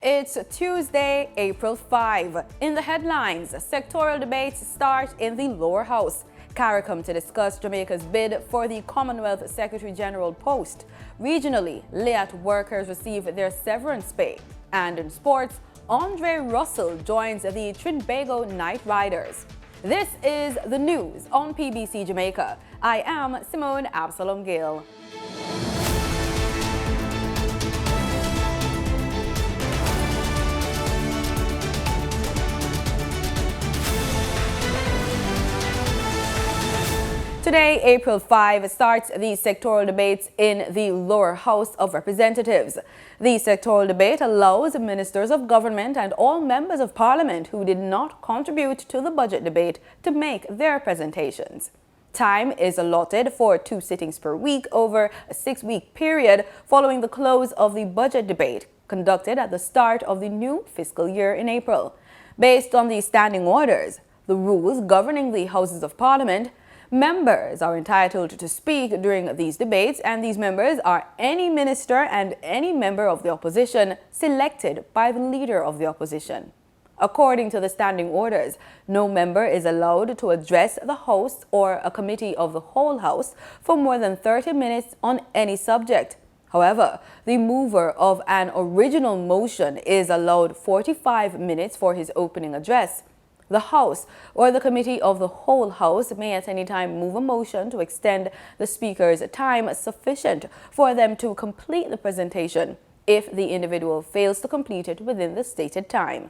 It's Tuesday, April 5. In the headlines, sectoral debates start in the lower house. Caricom to discuss Jamaica's bid for the Commonwealth Secretary General post. Regionally, LIAT workers receive their severance pay. And in sports, Andre Russell joins the Trinidad Night Riders. This is the news on PBC Jamaica. I am Simone Absalom Gill. Today, April 5, starts the sectoral debates in the lower house of representatives. The sectoral debate allows ministers of government and all members of parliament who did not contribute to the budget debate to make their presentations. Time is allotted for 2 sittings per week over a 6-week period following the close of the budget debate conducted at the start of the new fiscal year in April. Based on the standing orders, the rules governing the Houses of Parliament, members are entitled to speak during these debates, and these members are any minister and any member of the opposition selected by the leader of the opposition. According to the standing orders, no member is allowed to address the House or a committee of the whole House for more than 30 minutes on any subject. However, the mover of an original motion is allowed 45 minutes for his opening address. The House or the Committee of the whole House may at any time move a motion to extend the Speaker's time sufficient for them to complete the presentation if the individual fails to complete it within the stated time.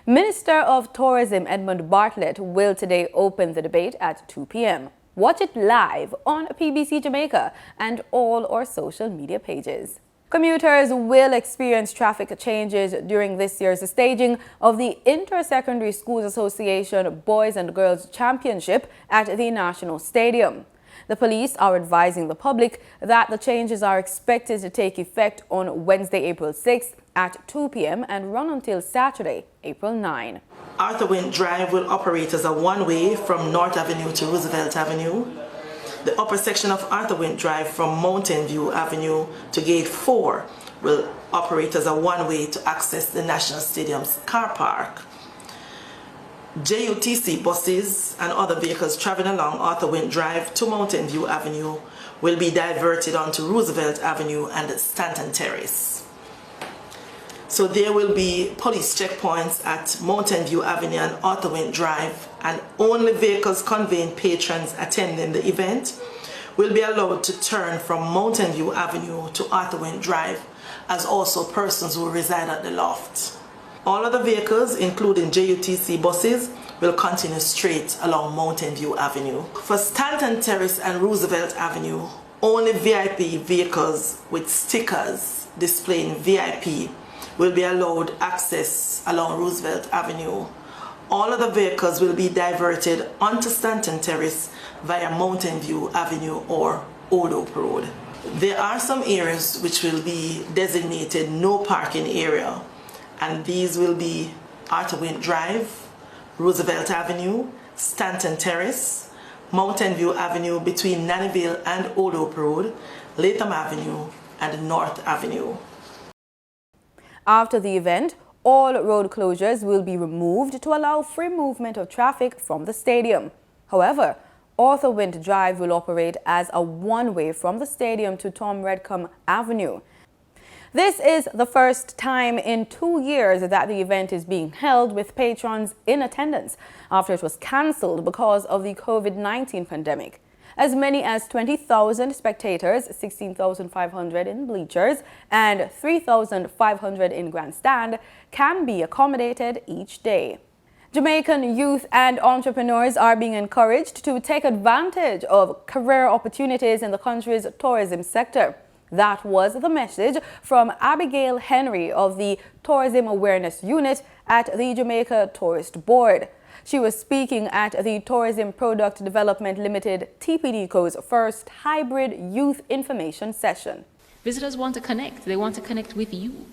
Minister of Tourism Edmund Bartlett will today open the debate at 2 p.m. Watch it live on PBC Jamaica and all our social media pages. Commuters will experience traffic changes during this year's staging of the Inter-Secondary Schools Association Boys and Girls Championship at the National Stadium. The police are advising the public that the changes are expected to take effect on Wednesday, April 6th at 2 p.m. and run until Saturday, April 9. Arthur Wint Drive will operate as a one-way from North Avenue to Roosevelt Avenue. The upper section of Arthur Wint Drive from Mountain View Avenue to Gate 4 will operate as a one-way to access the National Stadium's car park. JUTC buses and other vehicles traveling along Arthur Wint Drive to Mountain View Avenue will be diverted onto Roosevelt Avenue and Stanton Terrace. So there will be police checkpoints at Mountain View Avenue and Arthur Wint Drive, and only vehicles conveying patrons attending the event will be allowed to turn from Mountain View Avenue to Arthur Wint Drive, as also persons who reside at the loft. All other vehicles, including JUTC buses, will continue straight along Mountain View Avenue. For Stanton Terrace and Roosevelt Avenue, only VIP vehicles with stickers displaying VIP will be allowed access along Roosevelt Avenue. All other vehicles will be diverted onto Stanton Terrace via Mountain View Avenue or Old Oak Road. There are some areas which will be designated no parking area, and these will be Arthur Wint Drive, Roosevelt Avenue, Stanton Terrace, Mountain View Avenue between Nannyville and Old Oak Road, Latham Avenue, and North Avenue. After the event, all road closures will be removed to allow free movement of traffic from the stadium. However, Arthur Wint Drive will operate as a one-way from the stadium to Tom Redcombe Avenue. This is the first time in 2 years that the event is being held with patrons in attendance after it was cancelled because of the COVID-19 pandemic. As many as 20,000 spectators, 16,500 in bleachers, and 3,500 in grandstand can be accommodated each day. Jamaican youth and entrepreneurs are being encouraged to take advantage of career opportunities in the country's tourism sector. That was the message from Abigail Henry of the Tourism Awareness Unit at the Jamaica Tourist Board. She was speaking at the Tourism Product Development Limited TPDCO's first hybrid youth information session. Visitors want to connect. They want to connect with you.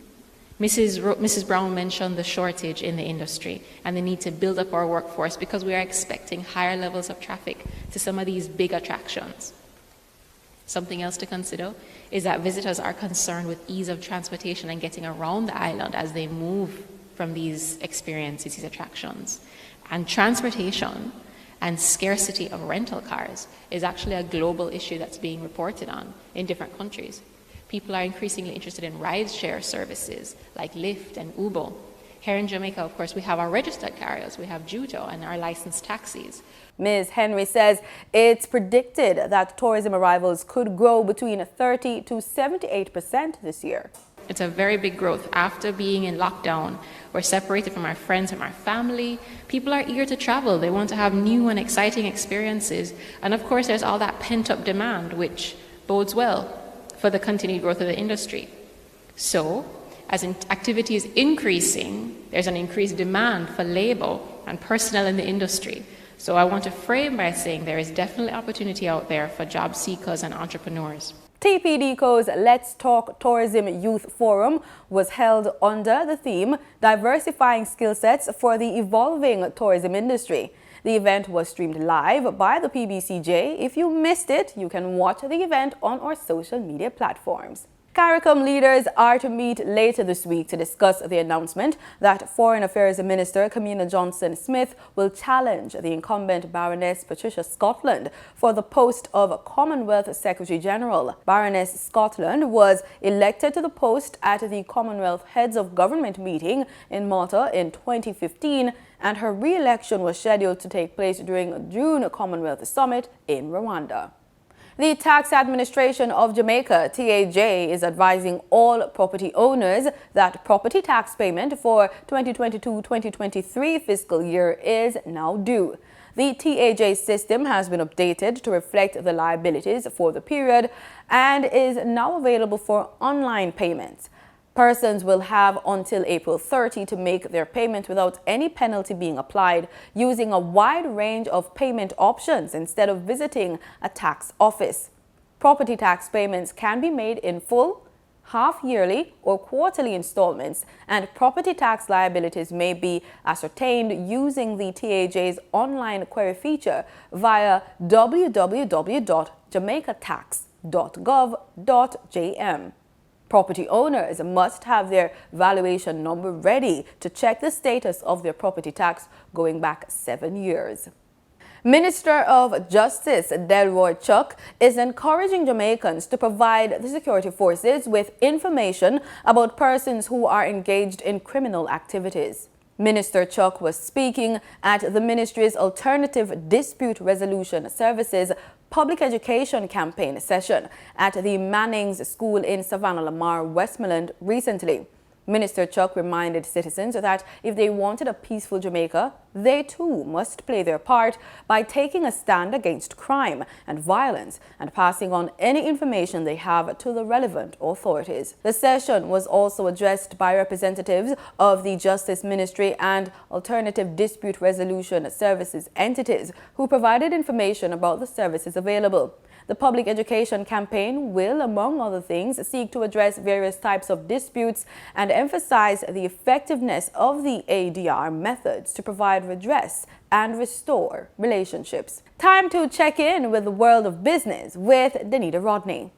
Mrs. Brown mentioned the shortage in the industry and the need to build up our workforce because we are expecting higher levels of traffic to some of these big attractions. Something else to consider is that visitors are concerned with ease of transportation and getting around the island as they move from these experiences, these attractions. And transportation and scarcity of rental cars is actually a global issue that's being reported on in different countries. People are increasingly interested in ride-share services like Lyft and Uber. Here in Jamaica, of course, we have our registered carriers, we have Juto and our licensed taxis. Ms. Henry says it's predicted that tourism arrivals could grow between 30 to 78% this year. It's a very big growth. After being in lockdown, we're separated from our friends and our family. People are eager to travel. They want to have new and exciting experiences. And of course, there's all that pent-up demand, which bodes well for the continued growth of the industry. So, as activity is increasing, there's an increased demand for labor and personnel in the industry. So I want to frame by saying there is definitely opportunity out there for job seekers and entrepreneurs. TPDCO's Let's Talk Tourism Youth Forum was held under the theme Diversifying Skill Sets for the Evolving Tourism Industry. The event was streamed live by the PBCJ. If you missed it, you can watch the event on our social media platforms. Caricom leaders are to meet later this week to discuss the announcement that Foreign Affairs Minister Kamina Johnson-Smith will challenge the incumbent Baroness Patricia Scotland for the post of Commonwealth Secretary General. Baroness Scotland was elected to the post at the Commonwealth Heads of Government meeting in Malta in 2015, and her re-election was scheduled to take place during a June Commonwealth Summit in Rwanda. The Tax Administration of Jamaica, TAJ, is advising all property owners that property tax payment for 2022-2023 fiscal year is now due. The TAJ system has been updated to reflect the liabilities for the period and is now available for online payments. Persons will have until April 30 to make their payment without any penalty being applied, using a wide range of payment options instead of visiting a tax office. Property tax payments can be made in full, half-yearly or quarterly installments, and property tax liabilities may be ascertained using the TAJ's online query feature via www.jamaicatax.gov.jm. Property owners must have their valuation number ready to check the status of their property tax going back 7 years. Minister of Justice Delroy Chuck is encouraging Jamaicans to provide the security forces with information about persons who are engaged in criminal activities. Minister Chuck was speaking at the ministry's Alternative Dispute Resolution Services Public Education Campaign session at the Mannings School in Savannah Lamar, Westmoreland recently. Minister Chuck reminded citizens that if they wanted a peaceful Jamaica, they too must play their part by taking a stand against crime and violence and passing on any information they have to the relevant authorities. The session was also addressed by representatives of the Justice Ministry and Alternative Dispute Resolution Services entities who provided information about the services available. The public education campaign will, among other things, seek to address various types of disputes and emphasize the effectiveness of the ADR methods to provide redress and restore relationships. Time to check in with the world of business with Danita Rodney.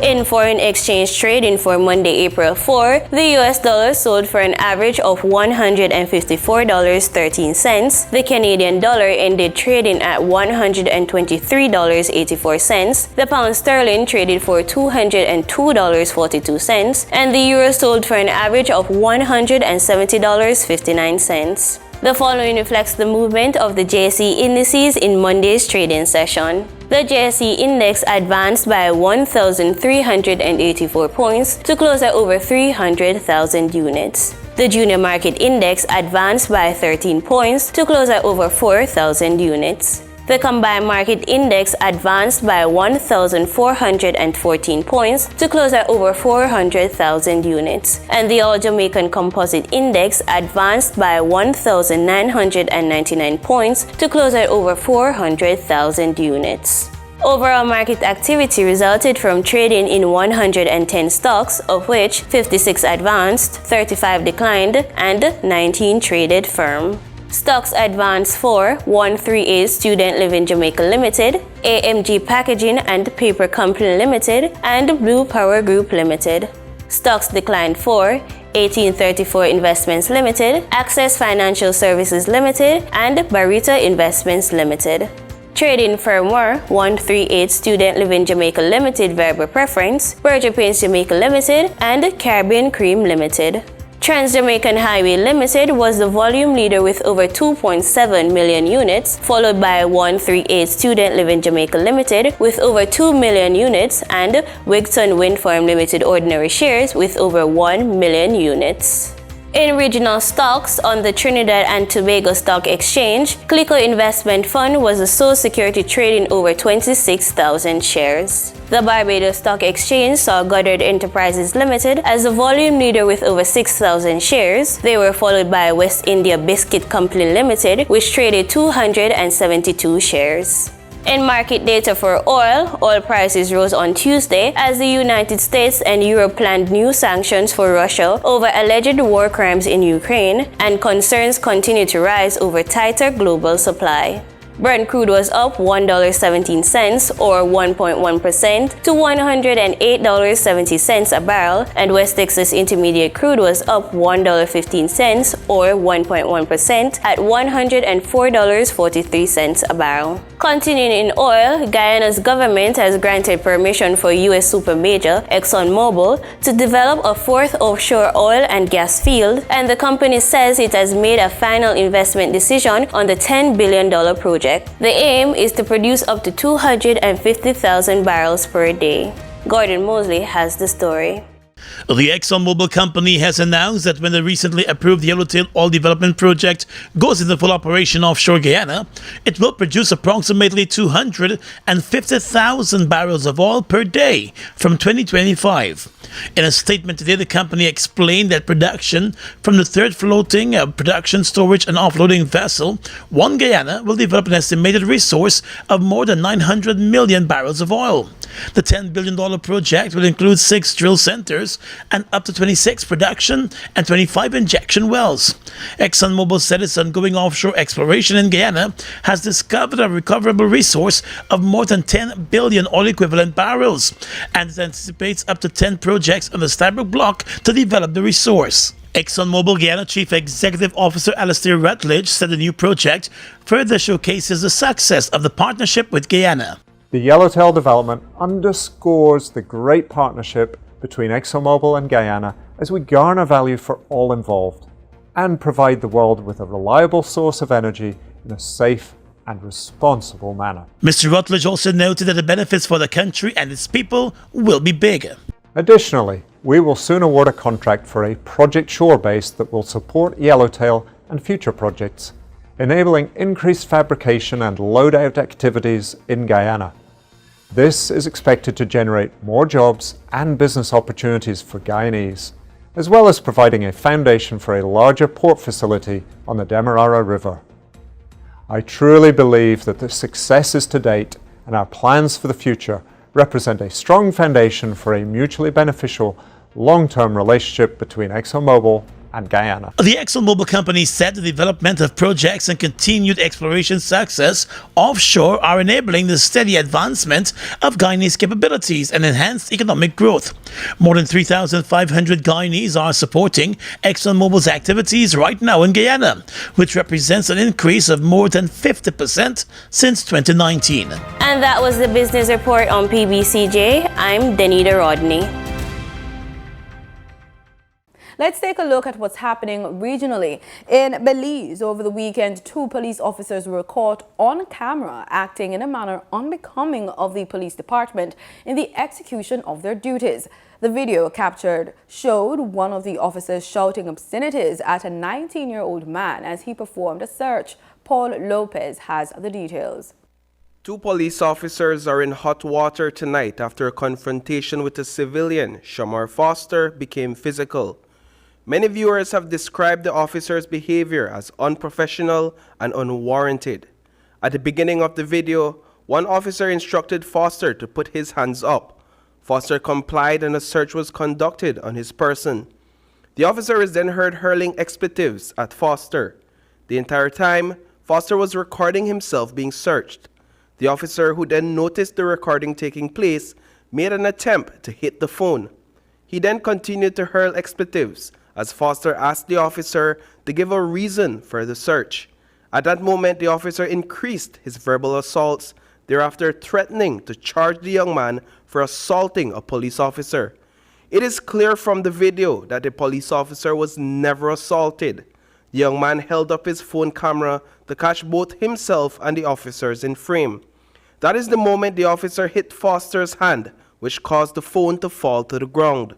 In foreign exchange trading for Monday, April 4, the US dollar sold for an average of $154.13. The Canadian dollar ended trading at $123.84. The pound sterling traded for $202.42, and the euro sold for an average of $170.59. The following reflects the movement of the JSE indices in Monday's trading session. The JSE index advanced by 1,384 points to close at over 300,000 units. The junior market index advanced by 13 points to close at over 4,000 units. The combined market index advanced by 1,414 points to close at over 400,000 units, and the All Jamaican Composite Index advanced by 1,999 points to close at over 400,000 units. Overall market activity resulted from trading in 110 stocks, of which 56 advanced, 35 declined, and 19 traded firm. Stocks advanced for 138 Student Living Jamaica Limited, AMG Packaging and Paper Company Limited, and Blue Power Group Limited. Stocks declined for 1834 Investments Limited, Access Financial Services Limited, and Barita Investments Limited. Trading firm were 138 Student Living Jamaica Limited Variable Preference, Berger Paints Jamaica Limited, and Caribbean Cream Limited. Trans-Jamaican Highway Limited was the volume leader with over 2.7 million units, followed by 138 Student Living Jamaica Limited with over 2 million units and Wigton Wind Farm Limited ordinary shares with over 1 million units. In regional stocks on the Trinidad and Tobago Stock Exchange, Clico Investment Fund was the sole security trading over 26,000 shares. The Barbados Stock Exchange saw Goddard Enterprises Limited as the volume leader with over 6,000 shares. They were followed by West India Biscuit Company Limited, which traded 272 shares. In market data for oil prices rose on Tuesday as the United States and Europe planned new sanctions for Russia over alleged war crimes in Ukraine, and concerns continue to rise over tighter global supply. Brent crude was up $1.17 or 1.1% to $108.70 a barrel, and West Texas Intermediate crude was up $1.15 or 1.1% at $104.43 a barrel. Continuing in oil, Guyana's government has granted permission for U.S. supermajor ExxonMobil to develop a fourth offshore oil and gas field, and the company says it has made a final investment decision on the $10 billion project. The aim is to produce up to 250,000 barrels per day. Gordon Mosley has the story. The ExxonMobil company has announced that when the recently approved Yellowtail Oil Development Project goes into full operation offshore Guyana, it will produce approximately 250,000 barrels of oil per day from 2025. In a statement today, the company explained that production from the third floating production, storage and offloading vessel, One Guyana, will develop an estimated resource of more than 900 million barrels of oil. The $10 billion project will include 6 drill centers and up to 26 production and 25 injection wells. ExxonMobil said its ongoing offshore exploration in Guyana has discovered a recoverable resource of more than 10 billion oil equivalent barrels, and it anticipates up to 10 projects on the Stabroek Block to develop the resource. ExxonMobil Guyana Chief Executive Officer Alastair Rutledge said the new project further showcases the success of the partnership with Guyana. The Yellowtail development underscores the great partnership between ExxonMobil and Guyana as we garner value for all involved and provide the world with a reliable source of energy in a safe and responsible manner. Mr. Rutledge also noted that the benefits for the country and its people will be bigger. Additionally, we will soon award a contract for a project shore base that will support Yellowtail and future projects, enabling increased fabrication and load-out activities in Guyana. This is expected to generate more jobs and business opportunities for Guyanese, as well as providing a foundation for a larger port facility on the Demerara River. I truly believe that the successes to date and our plans for the future represent a strong foundation for a mutually beneficial long-term relationship between ExxonMobil and Guyana. The ExxonMobil company said the development of projects and continued exploration success offshore are enabling the steady advancement of Guyanese capabilities and enhanced economic growth. More than 3,500 Guyanese are supporting ExxonMobil's activities right now in Guyana, which represents an increase of more than 50% since 2019. And that was the business report on PBCJ. I'm Danita Rodney. Let's take a look at what's happening regionally. In Belize, over the weekend, 2 police officers were caught on camera acting in a manner unbecoming of the police department in the execution of their duties. The video captured showed one of the officers shouting obscenities at a 19-year-old man as he performed a search. Paul Lopez has the details. 2 police officers are in hot water tonight after a confrontation with a civilian, Shamar Foster, became physical. Many viewers have described the officer's behavior as unprofessional and unwarranted. At the beginning of the video, One officer instructed Foster to put his hands up. Foster complied and a search was conducted on his person. The officer is then heard hurling expletives at Foster. The entire time, Foster was recording himself being searched. The officer, who then noticed the recording taking place, made an attempt to hit the phone. He then continued to hurl expletives as Foster asked the officer to give a reason for the search. At that moment, the officer increased his verbal assaults, thereafter threatening to charge the young man for assaulting a police officer. It is clear from the video that the police officer was never assaulted. The young man held up his phone camera to catch both himself and the officers in frame. That is the moment the officer hit Foster's hand, which caused the phone to fall to the ground.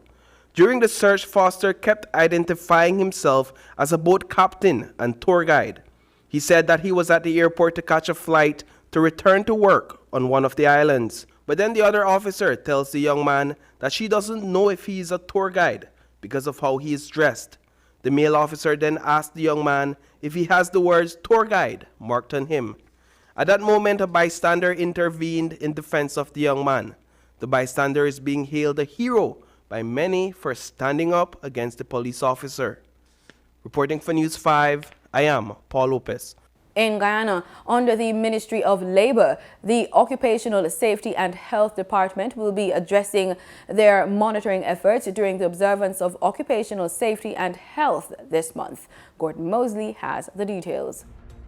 During the search, Foster kept identifying himself as a boat captain and tour guide. He said that he was at the airport to catch a flight to return to work on one of the islands. But then the other officer tells the young man that she doesn't know if he is a tour guide because of how he is dressed. The male officer then asked the young man if he has the words tour guide marked on him. At that moment, a bystander intervened in defense of the young man. The bystander is being hailed a hero by many for standing up against the police officer. Reporting for News 5, I am Paul Lopez. In Guyana, under the Ministry of Labor, the Occupational Safety and Health Department will be addressing their monitoring efforts during the observance of occupational safety and health this month. Gordon Mosley has the details.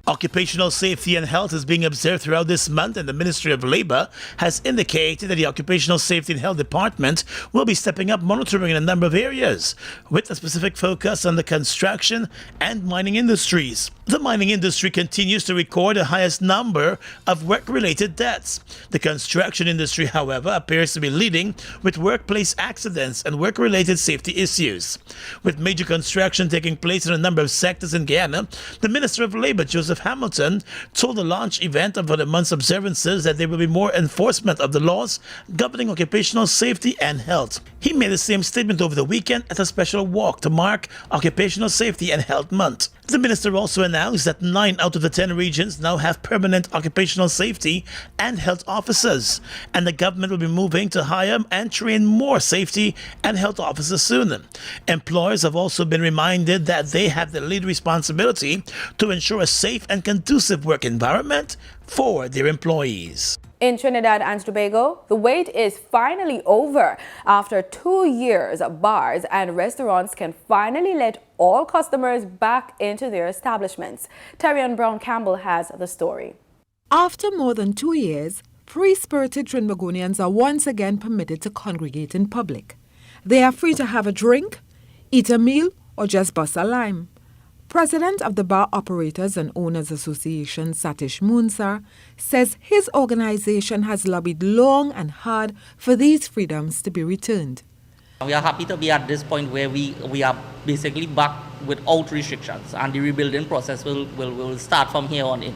Occupational safety and health is being observed throughout this month, and the Ministry of Labor has indicated that the Occupational Safety and Health Department will be stepping up monitoring in a number of areas, with a specific focus on the construction and mining industries. The mining industry continues to record the highest number of work-related deaths. The construction industry, however, appears to be leading with workplace accidents and work-related safety issues. With major construction taking place in a number of sectors in Guyana, the Minister of Labor, Joseph Hamilton, told the launch event of the month's observances that there will be more enforcement of the laws governing occupational safety and health. He made the same statement over the weekend at a special walk to mark Occupational Safety and Health Month. The minister also announced that 9 out of the 10 regions now have permanent occupational safety and health officers, and the government will be moving to hire and train more safety and health officers soon. Employers have also been reminded that they have the lead responsibility to ensure a safe and conducive work environment for their employees. In Trinidad and Tobago, the wait is finally over. After 2 years, bars and restaurants can finally let all customers back into their establishments. Terrian Brown Campbell has the story. After more than 2 years, free-spirited Trinbagonians are once again permitted to congregate in public. They are free to have a drink, eat a meal, or just bust a lime. President of the Bar Operators and Owners Association, Satish Munsar, says his organization has lobbied long and hard for these freedoms to be returned. We are happy to be at this point where we are basically back without restrictions, and the rebuilding process will start from here on in.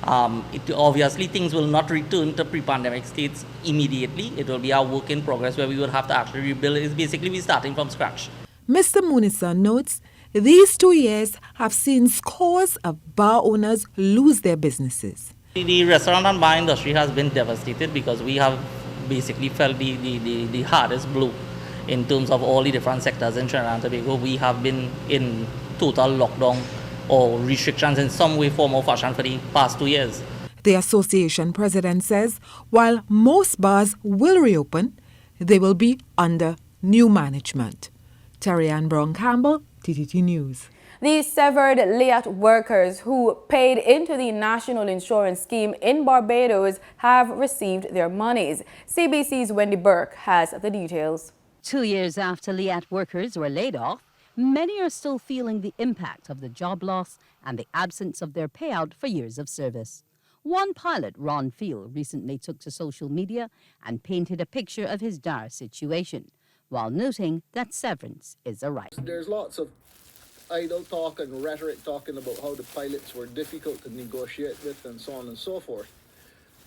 Obviously, things will not return to pre-pandemic states immediately. It will be a work in progress where we will have to actually rebuild. It's basically we're starting from scratch. Mr. Munisa notes these 2 years have seen scores of bar owners lose their businesses. The restaurant and bar industry has been devastated because we have basically felt the hardest blow in terms of all the different sectors in Trinidad and Tobago. We have been in total lockdown or restrictions in some way, form or fashion for the past 2 years. The association president says while most bars will reopen, they will be under new management. Terrian Brown Campbell, TTT News. The severed LIAT workers who paid into the National Insurance Scheme in Barbados have received their monies. CBC's Wendy Burke has the details. 2 years after LIAT workers were laid off, many are still feeling the impact of the job loss and the absence of their payout for years of service. One pilot, Ron Field, recently took to social media and painted a picture of his dire situation, while noting that severance is a right. There's lots of idle talk and rhetoric talking about how the pilots were difficult to negotiate with and so on and so forth.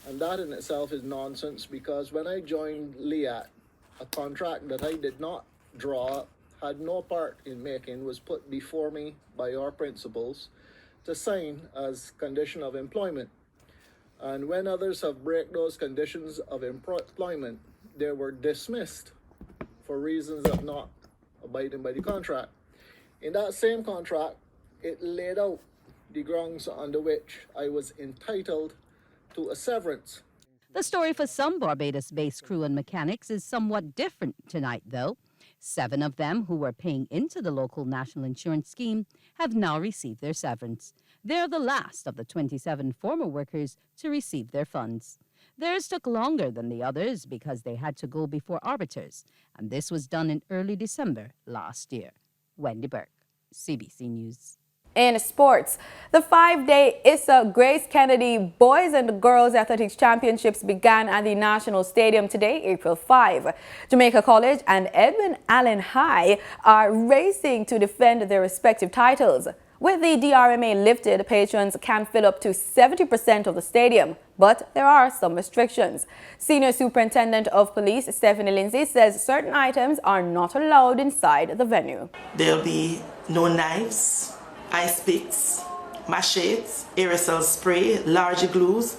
And that in itself is nonsense, because when I joined LIAT, a contract that I did not draw, had no part in making, was put before me by our principals to sign as condition of employment. And when others have break those conditions of employment, they were dismissed for reasons of not abiding by the contract. In that same contract, it laid out the grounds under which I was entitled to a severance. The story for some Barbados-based crew and mechanics is somewhat different tonight, though. 7 of them who were paying into the local national insurance scheme have now received their severance. They're the last of the 27 former workers to receive their funds. Theirs took longer than the others because they had to go before arbiters, and this was done in early December last year. Wendy Burke, CBC News. In sports, the 5-day Issa Grace Kennedy Boys and Girls Athletics Championships began at the National Stadium today, April 5. Jamaica College and Edwin Allen High are racing to defend their respective titles. With the DRMA lifted, patrons can fill up to 70% of the stadium, but there are some restrictions. Senior Superintendent of Police Stephanie Lindsay says certain items are not allowed inside the venue. There'll be no knives, ice picks, machetes, aerosol spray, large glues,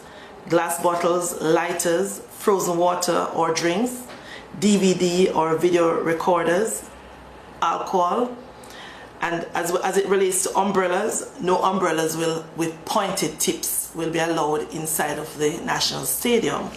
glass bottles, lighters, frozen water or drinks, DVD or video recorders, alcohol, and as it relates to umbrellas, no umbrellas with pointed tips will be allowed inside of the National Stadium.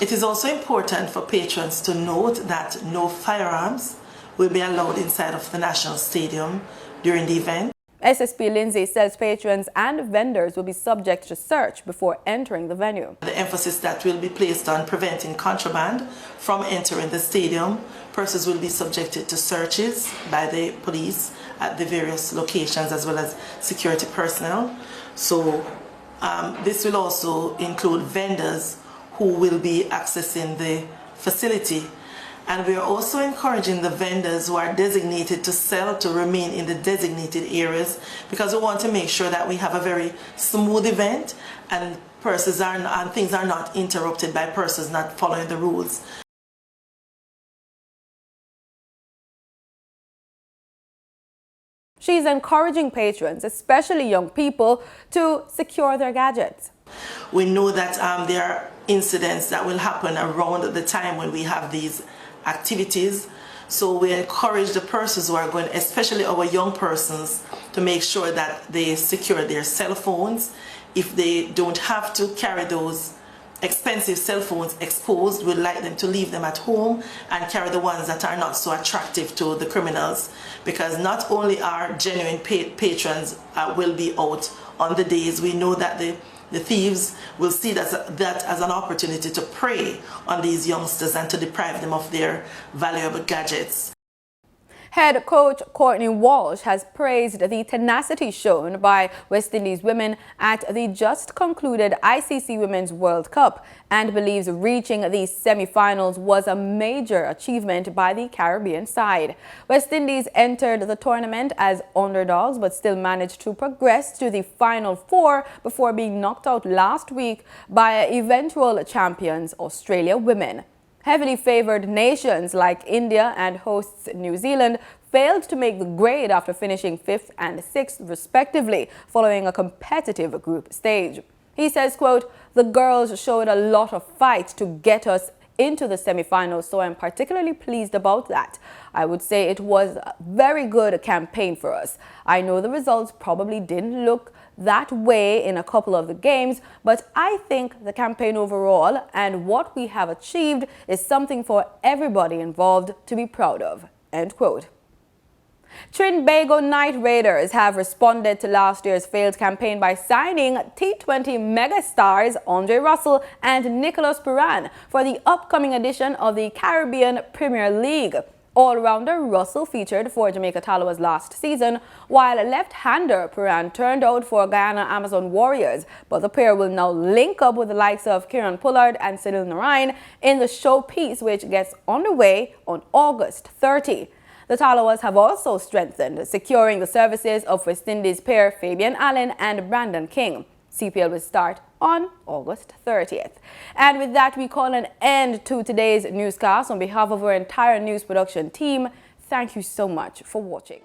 It is also important for patrons to note that no firearms will be allowed inside of the National Stadium during the event. SSP Lindsay says patrons and vendors will be subject to search before entering the venue. The emphasis that will be placed on preventing contraband from entering the stadium. Persons will be subjected to searches by the police at the various locations as well as security personnel. So this will also include vendors who will be accessing the facility. And we are also encouraging the vendors who are designated to sell to remain in the designated areas, because we want to make sure that we have a very smooth event and things are not interrupted by persons not following the rules. She's encouraging patrons, especially young people, to secure their gadgets. We know that there are incidents that will happen around the time when we have these activities. So we encourage the persons who are going, especially our young persons, to make sure that they secure their cell phones. If they don't have to carry those expensive cell phones exposed, we'd like them to leave them at home and carry the ones that are not so attractive to the criminals, because not only our genuine patrons will be out on the days, we know that the thieves will see that as an opportunity to prey on these youngsters and to deprive them of their valuable gadgets. Head coach Courtney Walsh has praised the tenacity shown by West Indies women at the just concluded ICC Women's World Cup and believes reaching the semi-finals was a major achievement by the Caribbean side. West Indies entered the tournament as underdogs but still managed to progress to the Final Four before being knocked out last week by eventual champions Australia women. Heavily favored nations like India and hosts New Zealand failed to make the grade after finishing 5th and 6th respectively, following a competitive group stage. He says, quote, "The girls showed a lot of fight to get us into the semi-finals, so I'm particularly pleased about that. I would say it was a very good campaign for us. I know the results probably didn't look that way in a couple of the games, but I think the campaign overall and what we have achieved is something for everybody involved to be proud of." End quote. Trinbago Knight Raiders have responded to last year's failed campaign by signing T20 megastars Andre Russell and Nicholas Puran for the upcoming edition of the Caribbean Premier League. All-rounder Russell featured for Jamaica Tallawahs last season, while left-hander Puran turned out for Guyana Amazon Warriors, but the pair will now link up with the likes of Kieran Pollard and Cyril Narain in the showpiece, which gets underway on August 30. The Tallawahs have also strengthened, securing the services of West Indies pair Fabian Allen and Brandon King. CPL will start on August 30th. And with that, we call an end to today's newscast. On behalf of our entire news production team, thank you so much for watching.